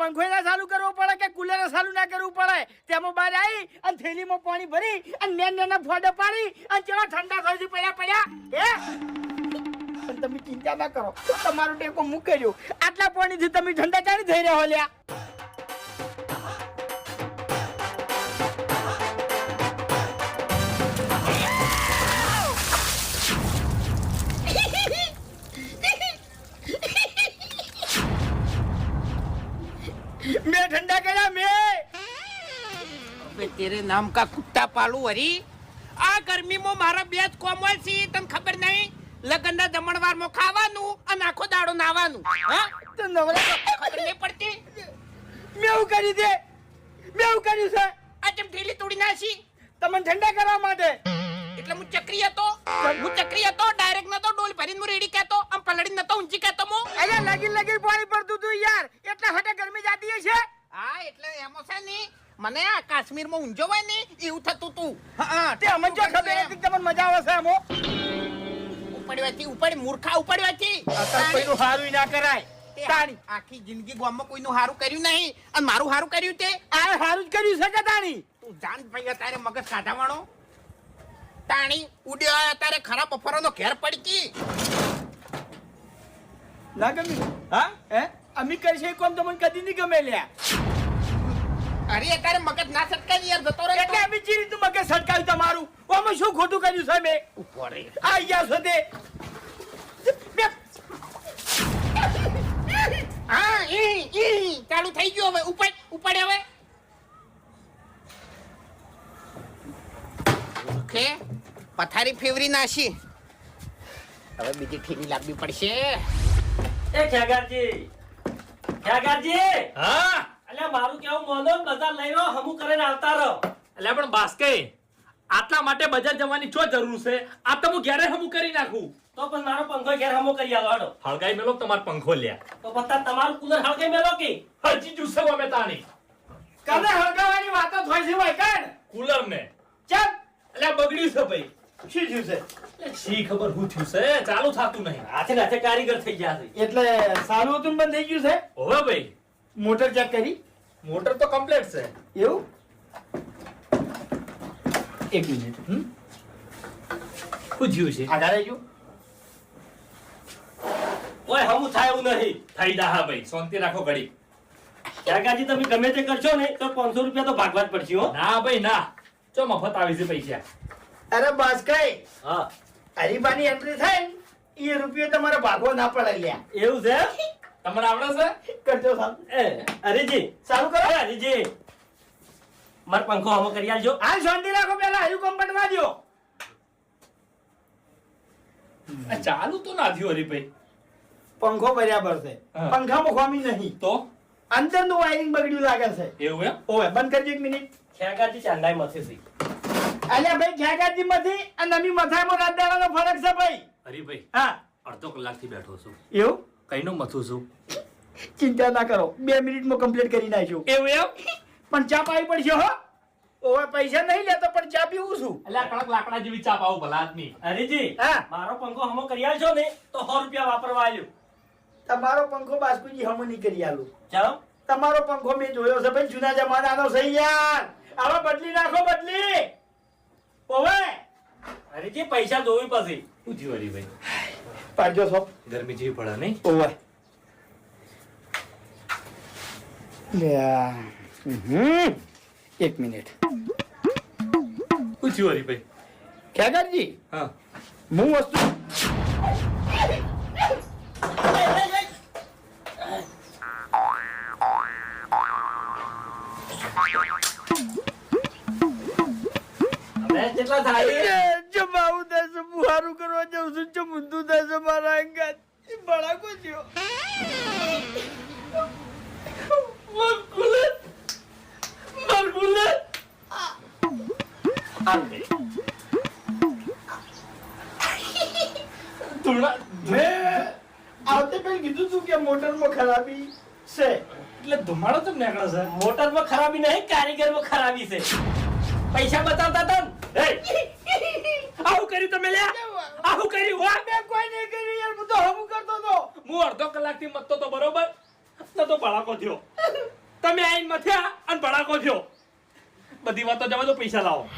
પંખો ના ચાલુ કરવો પડે કે કુલર ચાલુ ના કરવું પડે? તેમાં બહાર આવી અને થેલીમાં પાણી ભરી અને નાના ફોડા પાડી અને કેવા ઠંડા થઈ પડ્યા હે? તમે ચિંતા ના કરો, તમારો ટેકો મૂકેજો. આટલા પાણીથી તમે ઠંડા ચાલી થઈ રહ્યા લ્યા. मैं ठंडा करा मैं. अबे तेरे नाम का कुत्ता पालू हरी. आ गर्मी में मारा बेज कोमल सी तन खबर नहीं. લગનના જમણવારમાં ખાવાનું અને આખો દાડો નાવાનું. હા તો નવરા ખબર નહીં પડતી. મેં એવું કર્યું છે, મેં એવું કર્યું છે. આ ચમ ઢીલી તોડી નાખી તમને ઠંડા કરવા માટે. એટલે હું ચક્રી હતો ડાયરેક્ટ નતો ડોલ ભરીને હું રેડી કહેતો આમ પલડી નતો ઊંચી કહેતો મો. અરે લગી પાણી પડતું તું યાર, એટલે હટે ગરમી જાતી છે. હા એટલે એમો છે ને મને આ કાશ્મીરમાં ઊંઝો હોય ને એવું થતું તું. હા તે અમને જો ખબર હતી તમને મજા આવે છે એમો. ઉપાડી મૂર્ખા ઉપાડવાથી અત્યારે કોઈનું હારું ના કરાય. તાણી આખી જિંદગી ગામમાં કોઈનું હારું કર્યું નહીં અને મારું હારું કર્યું તે આ હારું જ કર્યું છે કે તાણી? તું જાન ભાઈ તારે મગજ કાઢાવાળો તાણી ઉડ્યો તારે ખરા બફારાનો ઘેર પડકી ના ગમી. હા હે અમી કરશે કોમ તમને કદી નહીં ગમે લ્યા. અરે તારે મગજ ના સટકાય યાર જતો રહે એટલે અમી ચીરી તું મગજ સટકાવ્યું તમારું. ઓમાં શું ખોટું કર્યું છે મેં? ઉપર આ યા છે તે. હા ચાલુ થઈ ગયો હવે ઉપાડ હવે ઓકે પથારી ફેવરી નાશી હવે બીજી ઠીલી લાવવી પડશે. એ ખેગારજી હા અલ્યા મારું કેવું મોનો બજાર લઈ લો હમુ કરીને આવતા રહો. એટલે પણ બાસ્કે આટલા માટે બજાર જવાની શું જરૂર છે? આ તો હું ઘરે હમું કરી નાખું. તો પણ મારો પંખો ઘેર હમો કરી આલો હાડો. હળગાઈ મેલો તમાર પંખો લ્યા. તો પત્તા તમારું કુલર હળગે મેલો કે હજી જુસે અમે તાણી કને હળગાવાની વાતો થઈ છે ભાઈ કાન કુલર ને ચાલ. એટલે બગડ્યું છે ભાઈ. શું થયું છે? એટલે શી ખબર શું થયું છે, ચાલુ થાતું નહીં. હાથે કારીગર થઈ ગયા છે. એટલે સારું હતું બંધ થઈ ગયું છે. હોવે ભાઈ મોટર ચેક કરી? મોટર તો કમ્પ્લીટ છે. એવું? એક મિનિટ. શું થયું છે? આધારે જો ઓય હમુ થાય એવું નહીં. થઈ જા હા ભાઈ, શાંતિ રાખો ઘડી. ખેગારજી તમે ગમે તે કરશો ને તો 500 રૂપિયા તો ભાગવા જ પડશે હો. ના ભાઈ ના, ચો મફત આવી છે પૈસા. અરે બસ કઈ હા હરીબાની એન્ટ્રી થાય ને એ રૂપિયો તમારે ભાગવો ના પડે લ્યા. એવું છે. તમને આવડે છે? કરજો સાહેબ. એ હરીજી સારું કરો. હરીજી માર પંખો હમો કરી આલજો. હાલ શાંતિ રાખો, પેલા હજુ કમ બનવા દો. આ ચાલુ તો ના થયું હરીભાઈ. પંખો બરાબર છે, હા. પંખામાં ખોમી નહીં. તો અંદરનું વાયરિંગ બગડ્યું લાગે છે. એવું એમ? ઓવે બંધ કરજો એક મિનિટ. ખેગારજી ચાંદાઈ મથે છે. અલ્યા ભાઈ ખેગાજી માંથી અને અમી મથામાં રાત દાડાનો ફરક છે ભાઈ. હરીભાઈ હા અડધો કલાકથી બેઠો છું. એવું? કઈનું મથું છું. ચિંતા ના કરો, 2 મિનિટમાં કમ્પ્લીટ કરી નાખ્યું. એવું એમ? પણ ચા પાવી પડશે હો. ઓવે પૈસા નહીં લેતો પણ ચા પીવું છું. એટલે આ કડક લાકડા જેવી ચાપ આવું ભલા આદમી. હરીજી હા મારો પંખો હમો કરી આલજો ને તો 100 રૂપિયા વાપરવા આલ્યો. તમારો પંખો બાસ્કુજી હમ નહીં કરી આલું. ચાલો તમારો પંખો મેં જોયો છે ભાઈ, જૂના જમાનાનો છે યાર. હવે બદલી નાખો, બદલી. ઓવે હરીજી પૈસા જોવી પછી. શું થયું હરીભાઈ? પાડજો છો. ગરમી જેવી પડે નહીં? ઓવે એક મિનિટ. શું થયું હરીભાઈ? ખેગરજી હા હું વસ્તુ હવે કેટલા થાય? જમાવું થશે, બુહારું કરવા જાઉં છું, ચમુંદું થશે મારા અંગાત. બળાકો થયો. આવતે પેલી કીધું તું કે મોટરમાં ખરાબી છે. એટલે ધુમાડો તો નીકળે છે. મોટરમાં ખરાબી નહીં, કારીગરમાં ખરાબી છે. પૈસા બતાવતા તન. આવું કર્યું તમે લ્યા? આવું કર્યું? વાહ! મેં કોઈ નહીં કર્યું યાર, હું તો હમું કરતો હતો. હું અડધો કલાકથી મતતો તો બરોબર, તો ભડાકો થયો. તમે આઈને મથ્યા અને ભડાકો થયો. બધી વાતો જવા દો, પૈસા લાવો.